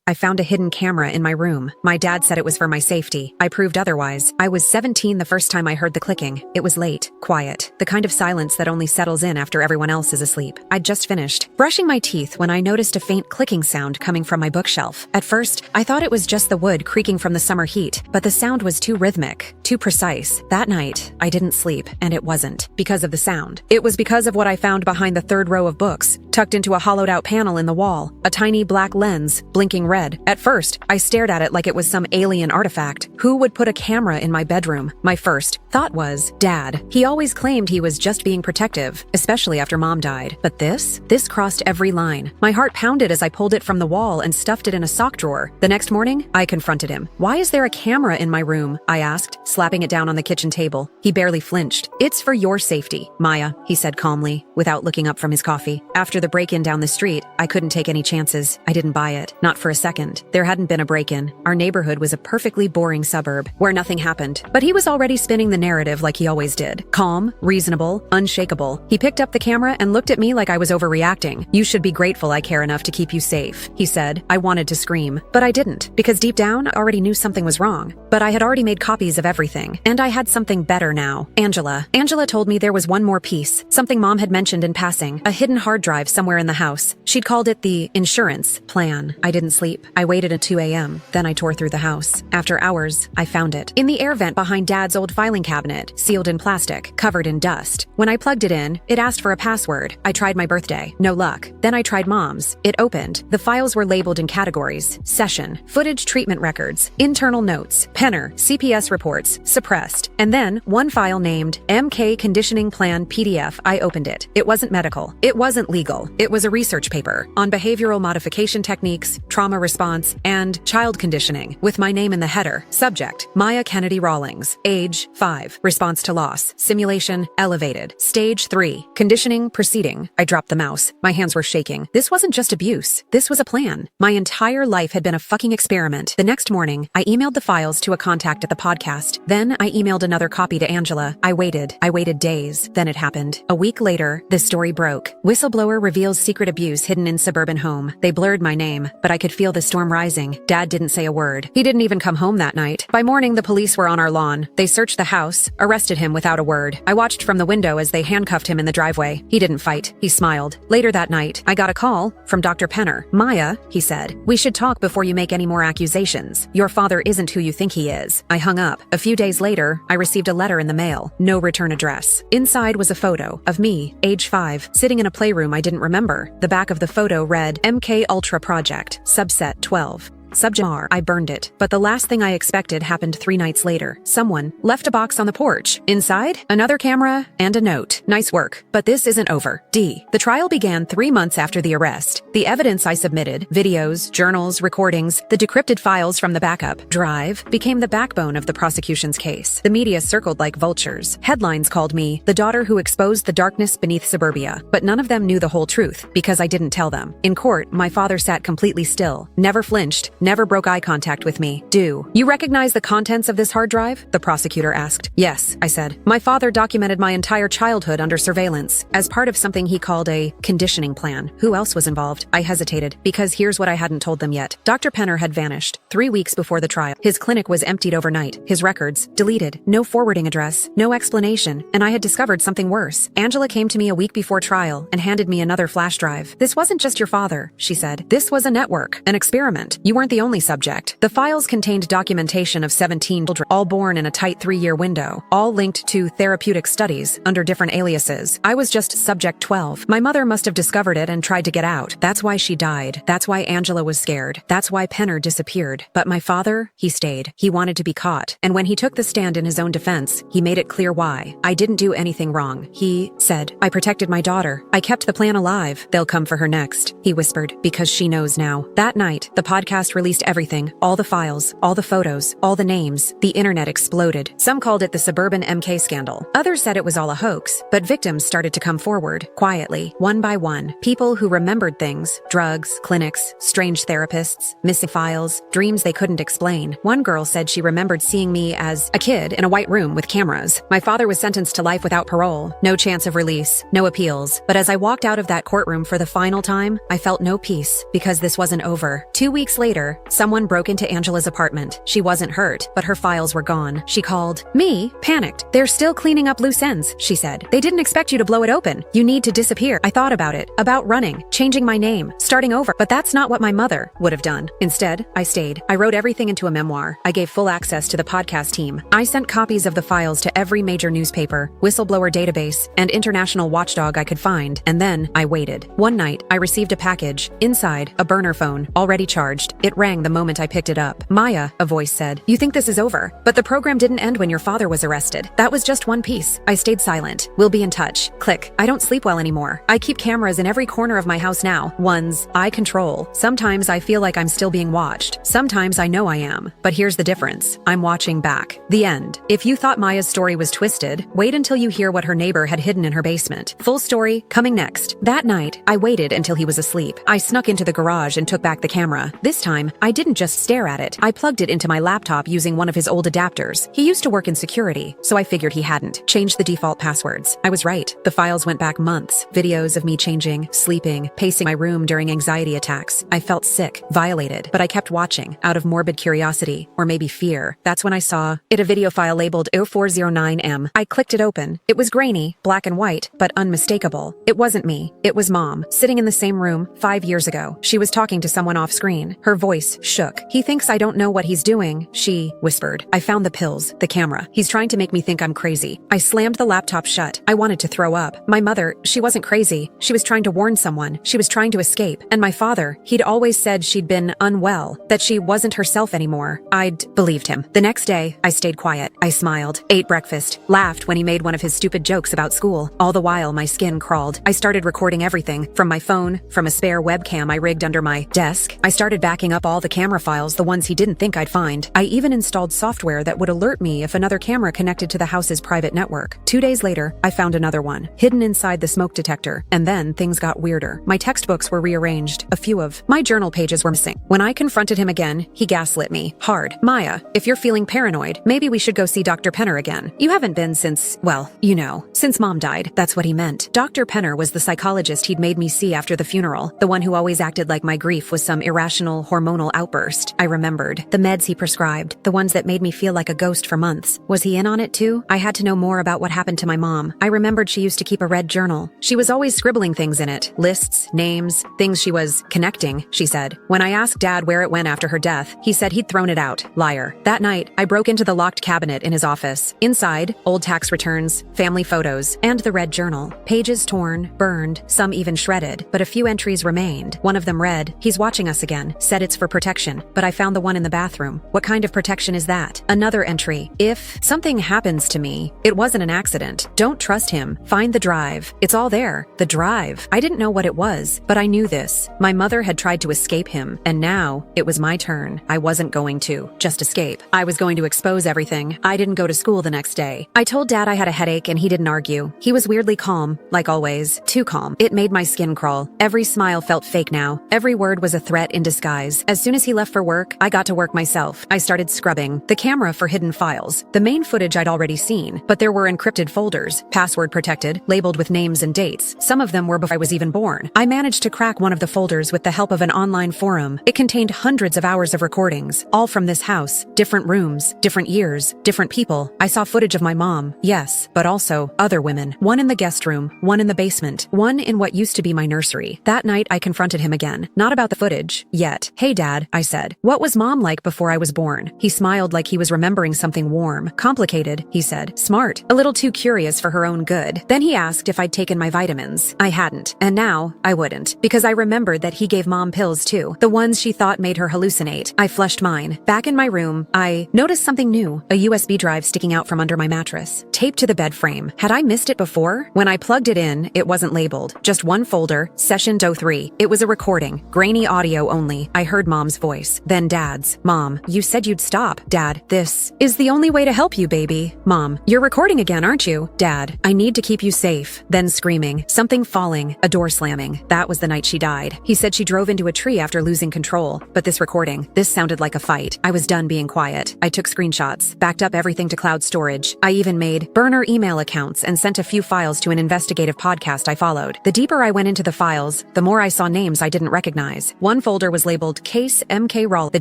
I found a hidden camera in my room. My dad said it was for my safety. I proved otherwise. I was 17 the first time I heard the clicking. It was late, quiet, the kind of silence that only settles in after everyone else is asleep. I'd just finished brushing my teeth when I noticed a faint clicking sound coming from my bookshelf. At first, I thought it was just the wood creaking from the summer heat, but the sound was too rhythmic, too precise. That night, I didn't sleep, and it wasn't because of the sound. It was because of what I found behind the third row of books, tucked into a hollowed-out panel in the wall, a tiny black lens, blinking red. At first, I stared at it like it was some alien artifact. Who would put a camera in my bedroom? My first thought was, Dad. He always claimed he was just being protective, especially after Mom died. But this crossed every line. My heart pounded as I pulled it from the wall and stuffed it in a sock drawer. The next morning, I confronted him. Why is there a camera in my room? I asked, slapping it down on the kitchen table. He barely flinched. It's for your safety, Maya, he said calmly, without looking up from his coffee. After the break-in down the street, I couldn't take any chances. I didn't buy it. Not for a second. There hadn't been a break-in. Our neighborhood was a perfectly boring suburb where nothing happened. But he was already spinning the narrative like he always did. Calm, reasonable, unshakable. He picked up the camera and looked at me like I was overreacting. You should be grateful I care enough to keep you safe, he said. I wanted to scream, but I didn't, because deep down, I already knew something was wrong. But I had already made copies of everything, and I had something better now. Angela told me there was one more piece, something Mom had mentioned in passing, a hidden hard drive somewhere in the house. She'd called it the insurance plan. I didn't sleep. I waited at 2 a.m. Then I tore through the house. After hours, I found it. In the air vent behind Dad's old filing cabinet, sealed in plastic, covered in dust. When I plugged it in, it asked for a password. I tried my birthday. No luck. Then I tried Mom's. It opened. The files were labeled in categories. Session, footage treatment records, internal notes, Penner, CPS reports, suppressed. And then, one file named MK Conditioning Plan PDF. I opened it. It wasn't medical. It wasn't legal. It was a research paper on behavioral modification techniques, trauma response, and child conditioning, with my name in the header. Subject, Maya Kennedy Rawlings. Age, 5. Response to loss. Simulation, elevated. Stage 3. Conditioning, proceeding. I dropped the mouse. My hands were shaking. This wasn't just abuse. This was a plan. My entire life had been a fucking experiment. The next morning, I emailed the files to a contact at the podcast. Then I emailed another copy to Angela. I waited days. Then it happened. A week later, the story broke. Whistleblower reveals secret abuse hidden in suburban home. They blurred my name, but I could feel the storm rising. Dad didn't say a word. He didn't even come home that night. By morning, the police were on our lawn. They searched the house, arrested him without a word. I watched from the window as they handcuffed him in the driveway. He didn't fight. He smiled. Later that night, I got a call from Dr. Penner. Maya, he said, we should talk before you make any more accusations. Your father isn't who you think he is. I hung up. A few days later, I received a letter in the mail. No return address. Inside was a photo of me, age 5, sitting in a playroom I didn't remember. The back of the photo read, MK Ultra Project, subset 12. Subject R. I burned it. But the last thing I expected happened 3 nights later. Someone left a box on the porch. Inside, another camera and a note. Nice work. But this isn't over. D. The trial began 3 months after the arrest. The evidence I submitted, videos, journals, recordings, the decrypted files from the backup drive, became the backbone of the prosecution's case. The media circled like vultures. Headlines called me the daughter who exposed the darkness beneath suburbia. But none of them knew the whole truth, because I didn't tell them. In court, my father sat completely still, never flinched, never broke eye contact with me. Do you recognize the contents of this hard drive? The prosecutor asked. Yes, I said. My father documented my entire childhood under surveillance as part of something he called a conditioning plan. Who else was involved? I hesitated, because here's what I hadn't told them yet. Dr. Penner had vanished 3 weeks before the trial. His clinic was emptied overnight. His records deleted. No forwarding address. No explanation. And I had discovered something worse. Angela came to me a week before trial and handed me another flash drive. This wasn't just your father, she said. This was a network, an experiment. You weren't the only subject. The files contained documentation of 17 children, all born in a tight 3-year window, all linked to therapeutic studies under different aliases. I was just subject 12. My mother must have discovered it and tried to get out. That's why she died. That's why Angela was scared. That's why Penner disappeared. But my father, he stayed. He wanted to be caught. And when he took the stand in his own defense, he made it clear why. I didn't do anything wrong. He said, I protected my daughter. I kept the plan alive. They'll come for her next, he whispered, because she knows now. That night, the podcast released everything, all the files, all the photos, all the names. The internet exploded. Some called it the suburban MK scandal. Others said it was all a hoax, but victims started to come forward, quietly, one by one. People who remembered things, drugs, clinics, strange therapists, missing files, dreams they couldn't explain. One girl said she remembered seeing me as a kid in a white room with cameras. My father was sentenced to life without parole, no chance of release, no appeals. But as I walked out of that courtroom for the final time, I felt no peace, because this wasn't over. 2 weeks later, later, someone broke into Angela's apartment. She wasn't hurt, but her files were gone. She called me, panicked. They're still cleaning up loose ends, she said. They didn't expect you to blow it open. You need to disappear. I thought about it, about running, changing my name, starting over, but that's not what my mother would have done. Instead, I stayed. I wrote everything into a memoir. I gave full access to the podcast team. I sent copies of the files to every major newspaper, whistleblower database, and international watchdog I could find, and then I waited. One night, I received a package. Inside, a burner phone, already charged. It rang the moment I picked it up. Maya, a voice said, "You think this is over? But the program didn't end when your father was arrested. That was just one piece." I stayed silent. "We'll be in touch." Click. I don't sleep well anymore. I keep cameras in every corner of my house now. Ones I control. Sometimes I feel like I'm still being watched. Sometimes I know I am. But here's the difference. I'm watching back. The end. If you thought Maya's story was twisted, wait until you hear what her neighbor had hidden in her basement. Full story coming next. That night, I waited until he was asleep. I snuck into the garage and took back the camera. This time, I didn't just stare at it. I plugged it into my laptop using one of his old adapters. He used to work in security, so I figured he hadn't changed the default passwords. I was right. The files went back months. Videos of me changing, sleeping, pacing my room during anxiety attacks. I felt sick, violated, but I kept watching out of morbid curiosity, or maybe fear. That's when I saw a video file labeled 0409M. I clicked it open. It was grainy, black and white, but unmistakable. It wasn't me. It was Mom, sitting in the same room 5 years ago. She was talking to someone off screen. Her voice shook. "He thinks I don't know what he's doing," she whispered. "I found the pills, the camera. He's trying to make me think I'm crazy." I slammed the laptop shut. I wanted to throw up. My mother, she wasn't crazy. She was trying to warn someone. She was trying to escape. And my father, he'd always said she'd been unwell, that she wasn't herself anymore. I'd believed him. The next day, I stayed quiet. I smiled, ate breakfast, laughed when he made one of his stupid jokes about school. All the while, my skin crawled. I started recording everything, from my phone, from a spare webcam I rigged under my desk. I started backing up all the camera files, the ones he didn't think I'd find. I even installed software that would alert me if another camera connected to the house's private network. 2 days later, I found another one, hidden inside the smoke detector. And then things got weirder. My textbooks were rearranged. A few of my journal pages were missing. When I confronted him again, he gaslit me hard. "Maya, if you're feeling paranoid, maybe we should go see Dr. Penner again. You haven't been since, well, you know, since Mom died." That's what he meant. Dr. Penner was the psychologist he'd made me see after the funeral, the one who always acted like my grief was some irrational hormonal outburst. I remembered. The meds he prescribed, the ones that made me feel like a ghost for months. Was he in on it too? I had to know more about what happened to my mom. I remembered she used to keep a red journal. She was always scribbling things in it. Lists, names, things she was connecting, she said. When I asked Dad where it went after her death, he said he'd thrown it out. Liar. That night, I broke into the locked cabinet in his office. Inside, old tax returns, family photos, and the red journal. Pages torn, burned, some even shredded, but a few entries remained. One of them read, "He's watching us again. Said it's for protection, but I found the one in the bathroom. What kind of protection is that?" Another entry, "If something happens to me, it wasn't an accident. Don't trust him. Find the drive. It's all there." The drive. I didn't know what it was, but I knew this. My mother had tried to escape him, and now it was my turn. I wasn't going to just escape. I was going to expose everything. I didn't go to school the next day. I told Dad I had a headache and he didn't argue. He was weirdly calm, like always. Too calm. It made my skin crawl. Every smile felt fake now. Every word was a threat in disguise. As soon as he left for work, I got to work myself. I started scrubbing the camera for hidden files. The main footage I'd already seen, but there were encrypted folders, password protected, labeled with names and dates. Some of them were before I was even born. I managed to crack one of the folders with the help of an online forum. It contained hundreds of hours of recordings, all from this house. Different rooms, different years, different people. I saw footage of my mom, yes, but also other women. One in the guest room, one in the basement, one in what used to be my nursery. That night, I confronted him again. Not about the footage, yet. "Hey, Dad," I said. "What was Mom like before I was born?" He smiled like he was remembering something warm. "Complicated," he said. "Smart. A little too curious for her own good." Then he asked if I'd taken my vitamins. I hadn't, and now I wouldn't, because I remembered that he gave Mom pills too, the ones she thought made her hallucinate. I flushed mine. Back in my room, I noticed something new, a USB drive sticking out from under my mattress, taped to the bed frame. Had I missed it before? When I plugged it in, it wasn't labeled. Just one folder, Session 03. It was a recording, grainy audio only. I heard Mom's voice, then Dad's. "Mom, you said you'd stop." Dad, "This is the only way to help you, baby." Mom, "You're recording again, aren't you?" Dad, "I need to keep you safe." Then screaming, something falling, a door slamming. That was the night she died. He said she drove into a tree after losing control, but this recording, this sounded like a fight. I was done being quiet. I took screenshots, backed up everything to cloud storage. I even made burner email accounts and sent a few files to an investigative podcast I followed. The deeper I went into the files, the more I saw names I didn't recognize. One folder was labeled Case M.K. Rawlings. The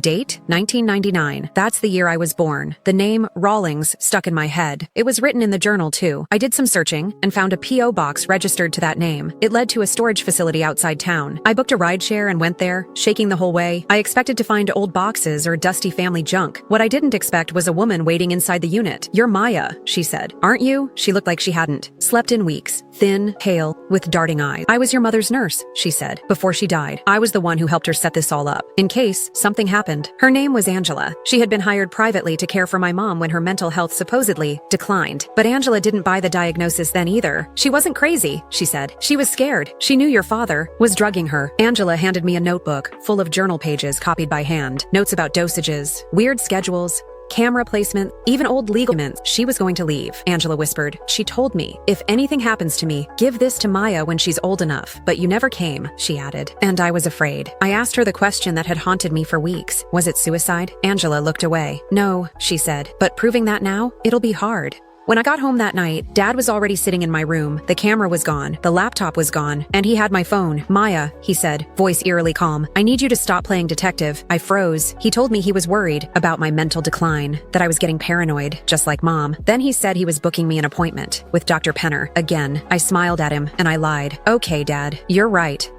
date? 1999. That's the year I was born. The name, Rawlings, stuck in my head. It was written in the journal, too. I did some searching and found a P.O. box registered to that name. It led to a storage facility outside town. I booked a rideshare and went there, shaking the whole way. I expected to find old boxes or dusty family junk. What I didn't expect was a woman waiting inside the unit. "You're Maya," she said. "Aren't you?" She looked like she hadn't slept in weeks. Thin, pale, with darting eyes. "I was your mother's nurse," she said, "before she died. I was the one who helped her set this all up, in case something happened." Her name was Angela. She had been hired privately to care for my mom when her mental health supposedly declined. But Angela didn't buy the diagnosis then either. "She wasn't crazy," she said. "She was scared. She knew your father was drugging her." Angela handed me a notebook full of journal pages copied by hand, notes about dosages, weird schedules, camera placement, even old legal documents. "She was going to leave," Angela whispered. "She told me, if anything happens to me, give this to Maya when she's old enough. But you never came," she added. And I was afraid. I asked her the question that had haunted me for weeks. Was it suicide? Angela looked away. "No," she said. "But proving that now, it'll be hard." When I got home that night, Dad was already sitting in my room. The camera was gone, the laptop was gone, and he had my phone. "Maya," he said, voice eerily calm, "I need you to stop playing detective." I froze. He told me he was worried about my mental decline, that I was getting paranoid, just like Mom. Then he said he was booking me an appointment with Dr. Penner. Again, I smiled at him, and I lied. "Okay, Dad, you're right.